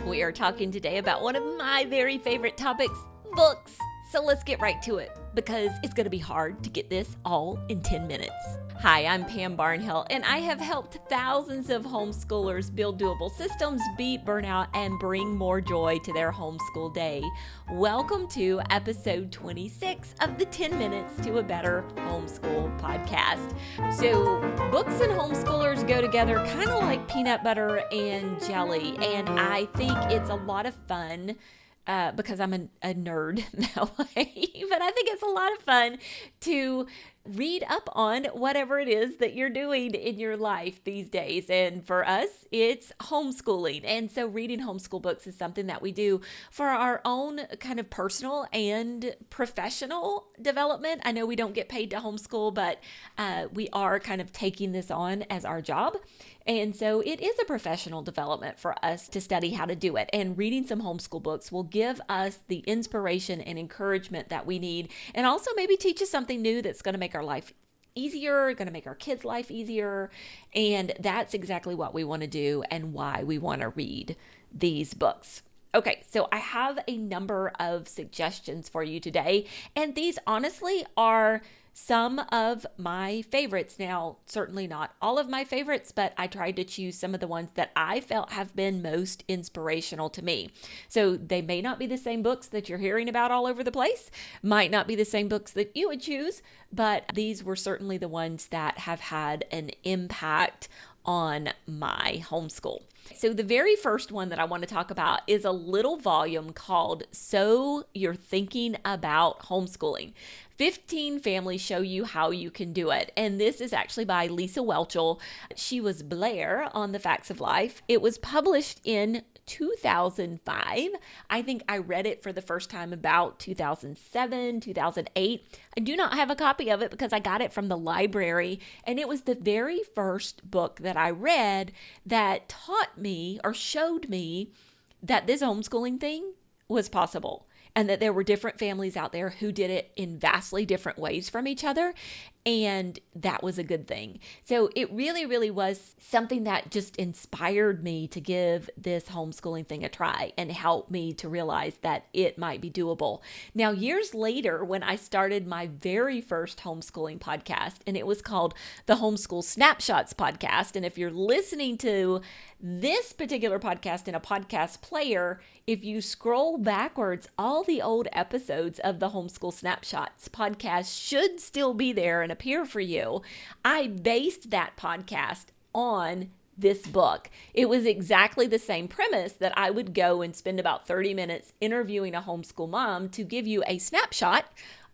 We are talking today about one of my very favorite topics, books. So let's get right to it because it's going to be hard to get this all in 10 minutes. Hi, I'm Pam Barnhill, and I have helped thousands of homeschoolers build doable systems, beat burnout, and bring more joy to their homeschool day. Welcome to episode 26 of the 10 Minutes to a Better Homeschool podcast. So books and homeschoolers go together kind of like peanut butter and jelly, and I think it's a lot of fun because I'm a nerd that way, but I think it's a lot of fun to read up on whatever it is that you're doing in your life these days. And for us, it's homeschooling. And so reading homeschool books is something that we do for our own kind of personal and professional development. I know we don't get paid to homeschool, but we are kind of taking this on as our job. And so it is a professional development for us to study how to do it. And reading some homeschool books will give us the inspiration and encouragement that we need, and also maybe teach us something new that's going to make our life easier, going to make our kids' life easier. And that's exactly what we want to do and why we want to read these books. Okay, so I have a number of suggestions for you today, and these honestly are some of my favorites. Now, certainly not all of my favorites, but I tried to choose some of the ones that I felt have been most inspirational to me. So they may not be the same books that you're hearing about all over the place, might not be the same books that you would choose, but these were certainly the ones that have had an impact on my homeschool. So the very first one that I want to talk about is a little volume called So You're Thinking About Homeschooling. 15 families show you how you can do it. And this is actually by Lisa Whelchel. She was Blair on The Facts of Life. It was published in 2005. I think I read it for the first time about 2007, 2008. I do not have a copy of it because I got it from the library, and it was the very first book that I read that taught me or showed me that this homeschooling thing was possible, and that there were different families out there who did it in vastly different ways from each other. And that was a good thing. So it really, really was something that just inspired me to give this homeschooling thing a try and helped me to realize that it might be doable. Now, years later, when I started my very first homeschooling podcast, and it was called the Homeschool Snapshots podcast. And if you're listening to this particular podcast in a podcast player, if you scroll backwards, all the old episodes of the Homeschool Snapshots podcast should still be there and appear for you. I based that podcast on this book. It was exactly the same premise that I would go and spend about 30 minutes interviewing a homeschool mom to give you a snapshot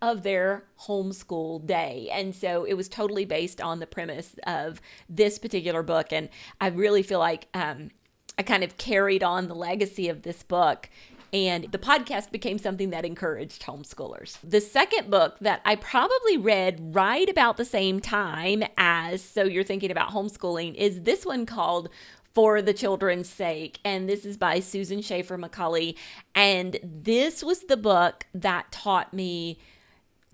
of their homeschool day. And so it was totally based on the premise of this particular book. And I really feel like I kind of carried on the legacy of this book, and the podcast became something that encouraged homeschoolers. The second book that I probably read right about the same time as So You're Thinking About Homeschooling is this one called For the Children's Sake. And this is by Susan Schaefer McCulley. And this was the book that taught me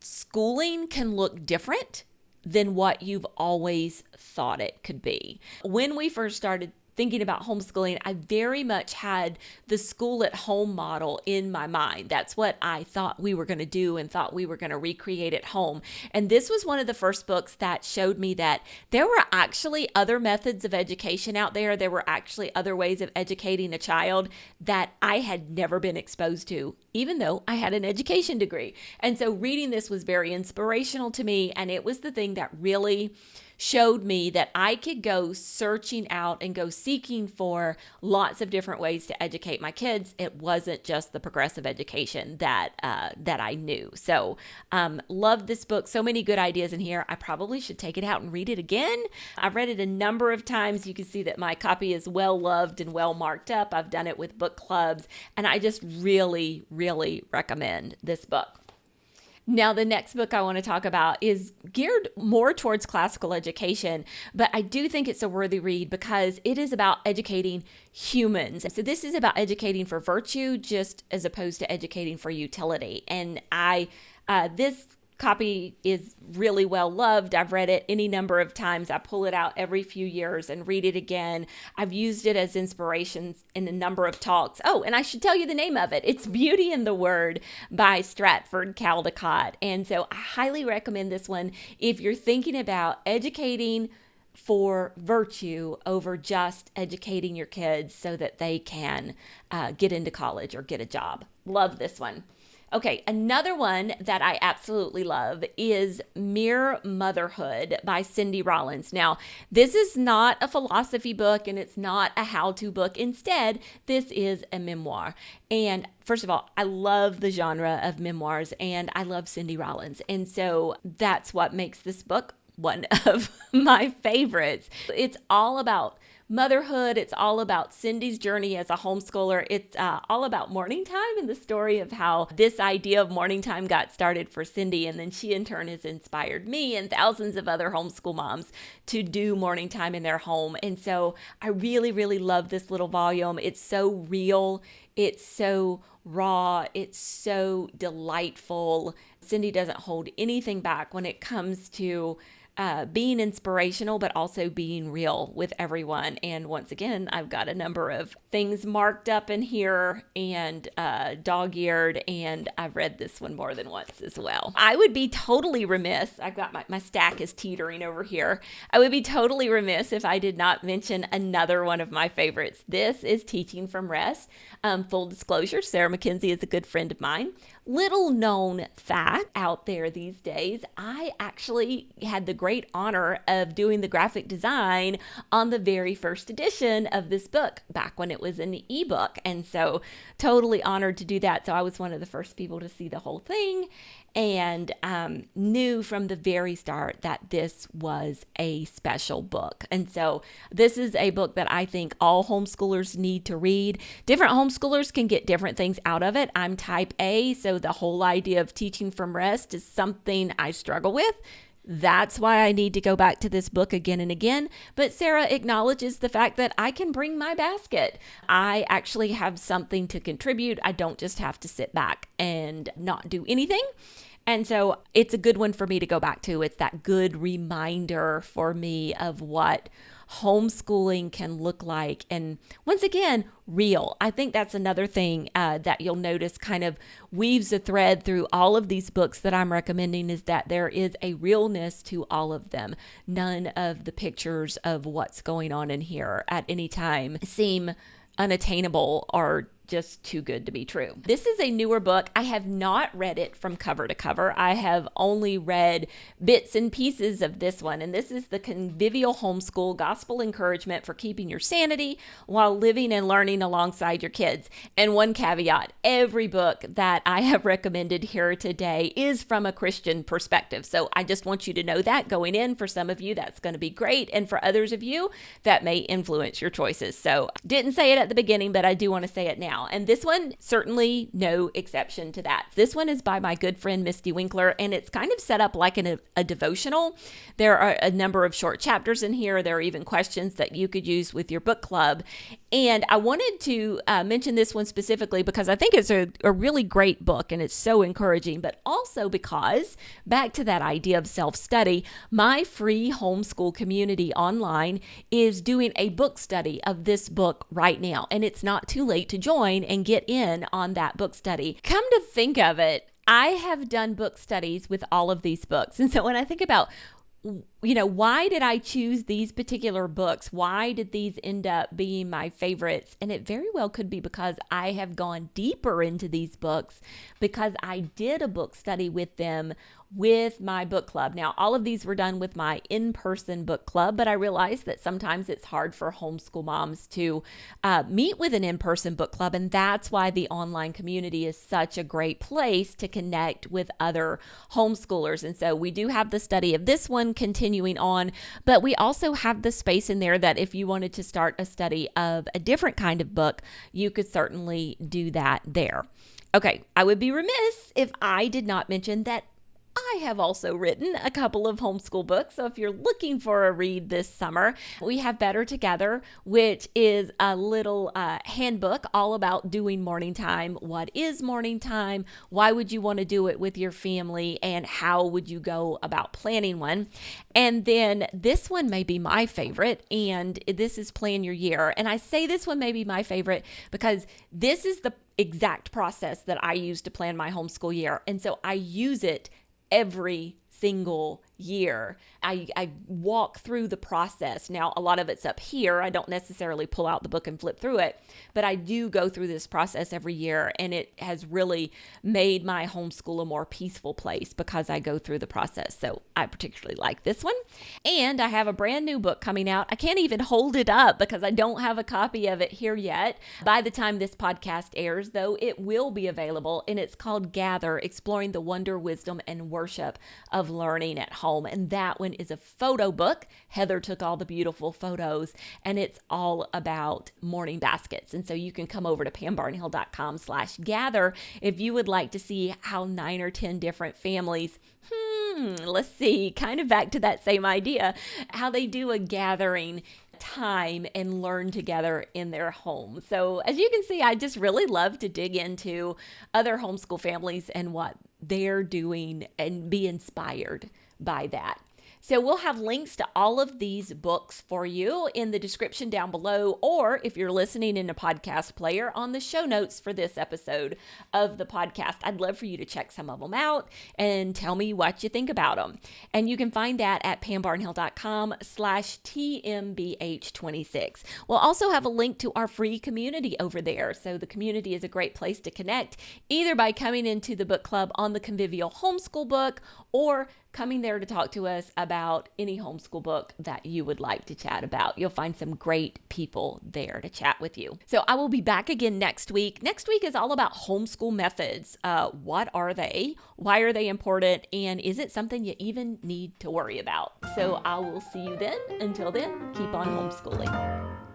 schooling can look different than what you've always thought it could be. When we first started thinking about homeschooling, I very much had the school at home model in my mind. That's what I thought we were going to do and thought we were going to recreate at home. And this was one of the first books that showed me that there were actually other methods of education out there. There were actually other ways of educating a child that I had never been exposed to, even though I had an education degree. And so reading this was very inspirational to me. And it was the thing that really showed me that I could go searching out and go seeking for lots of different ways to educate my kids. It wasn't just the progressive education that I knew. So love this book. So many good ideas in here. I probably should take it out and read it again. I've read it a number of times. You can see that my copy is well loved and well marked up. I've done it with book clubs, and I just really, really recommend this book. Now, the next book I want to talk about is geared more towards classical education, but I do think it's a worthy read because it is about educating humans. So this is about educating for virtue, just as opposed to educating for utility. And this copy is really well loved. I've read it any number of times. I pull it out every few years and read it again. I've used it as inspiration in a number of talks. Oh, and I should tell you the name of it. It's Beauty in the Word by Stratford Caldecott. And so I highly recommend this one if you're thinking about educating for virtue over just educating your kids so that they can get into college or get a job. Love this one. Okay, another one that I absolutely love is Mere Motherhood by Cindy Rollins. Now, this is not a philosophy book and it's not a how-to book. Instead, this is a memoir. And first of all, I love the genre of memoirs and I love Cindy Rollins. And so that's what makes this book one of my favorites. It's all about motherhood. It's all about Cindy's journey as a homeschooler. It's all about morning time and the story of how this idea of morning time got started for Cindy. And then she in turn has inspired me and thousands of other homeschool moms to do morning time in their home. And so I really, really love this little volume. It's so real. It's so raw. It's so delightful. Cindy doesn't hold anything back when it comes to being inspirational, but also being real with everyone. And once again, I've got a number of things marked up in here and dog-eared, and I've read this one more than once as well. I would be totally remiss, I've got my stack is teetering over here. I would be totally remiss if I did not mention another one of my favorites. This is Teaching from Rest. Full disclosure, Sarah McKenzie is a good friend of mine. Little known fact out there these days, I actually had the great honor of doing the graphic design on the very first edition of this book back when it was an ebook. And so totally honored to do that. So I was one of the first people to see the whole thing and knew from the very start that this was a special book. And so this is a book that I think all homeschoolers need to read. Different homeschoolers can get different things out of it. I'm type A, so the whole idea of teaching from rest is something I struggle with. That's why I need to go back to this book again and again. But Sarah acknowledges the fact that I can bring my basket. I actually have something to contribute. I don't just have to sit back and not do anything. And so it's a good one for me to go back to. It's that good reminder for me of what homeschooling can look like. And once again, real. I think that's another thing that you'll notice kind of weaves a thread through all of these books that I'm recommending is that there is a realness to all of them. None of the pictures of what's going on in here at any time seem unattainable or just too good to be true. This is a newer book. I have not read it from cover to cover. I have only read bits and pieces of this one. And this is The Convivial Homeschool: Gospel Encouragement for Keeping Your Sanity While Living and Learning Alongside Your Kids. And one caveat, every book that I have recommended here today is from a Christian perspective. So I just want you to know that going in. For some of you, that's going to be great. And for others of you, that may influence your choices. So didn't say it at the beginning, but I do want to say it now. And this one, certainly no exception to that. This one is by my good friend, Misty Winkler, and it's kind of set up like a devotional. There are a number of short chapters in here. There are even questions that you could use with your book club. And I wanted to mention this one specifically because I think it's a really great book and it's so encouraging, but also because, back to that idea of self-study, my free homeschool community online is doing a book study of this book right now. And it's not too late to join and get in on that book study. Come to think of it, I have done book studies with all of these books. And so when I think about, why did I choose these particular books? Why did these end up being my favorites? And it very well could be because I have gone deeper into these books because I did a book study with them with my book club. Now, all of these were done with my in-person book club, but I realized that sometimes it's hard for homeschool moms to meet with an in-person book club, and that's why the online community is such a great place to connect with other homeschoolers. And so we do have the study of this one continuing on, but we also have the space in there that if you wanted to start a study of a different kind of book, you could certainly do that there. Okay, I would be remiss if I did not mention that I have also written a couple of homeschool books. So if you're looking for a read this summer, we have Better Together, which is a little handbook all about doing morning time. What is morning time? Why would you want to do it with your family? And how would you go about planning one? And then this one may be my favorite, and this is Plan Your Year. And I say this one may be my favorite because this is the exact process that I use to plan my homeschool year. And so I use it every single year. I walk through the process. Now, a lot of it's up here. I don't necessarily pull out the book and flip through it, but I do go through this process every year, and it has really made my homeschool a more peaceful place because I go through the process. So I particularly like this one. And I have a brand new book coming out. I can't even hold it up because I don't have a copy of it here yet. By the time this podcast airs, though, it will be available, and it's called Gather: Exploring the Wonder, Wisdom, and Worship of Learning at Home. And that one is a photo book. Heather took all the beautiful photos, and it's all about morning baskets. And so you can come over to pambarnhill.com/gather if you would like to see how 9 or 10 different families, let's see, kind of back to that same idea, how they do a gathering time and learn together in their home. So as you can see, I just really love to dig into other homeschool families and what they're doing and be inspired by that. So we'll have links to all of these books for you in the description down below, or if you're listening in a podcast player, on the show notes for this episode of the podcast. I'd love for you to check some of them out and tell me what you think about them. And you can find that at pambarnhill.com/TMBH26. We'll also have a link to our free community over there. So the community is a great place to connect, either by coming into the book club on the Convivial Homeschool book, or coming there to talk to us about any homeschool book that you would like to chat about. You'll find some great people there to chat with you. So I will be back again next week. Next week is all about homeschool methods. What are they? Why are they important? And is it something you even need to worry about? So I will see you then. Until then, keep on homeschooling.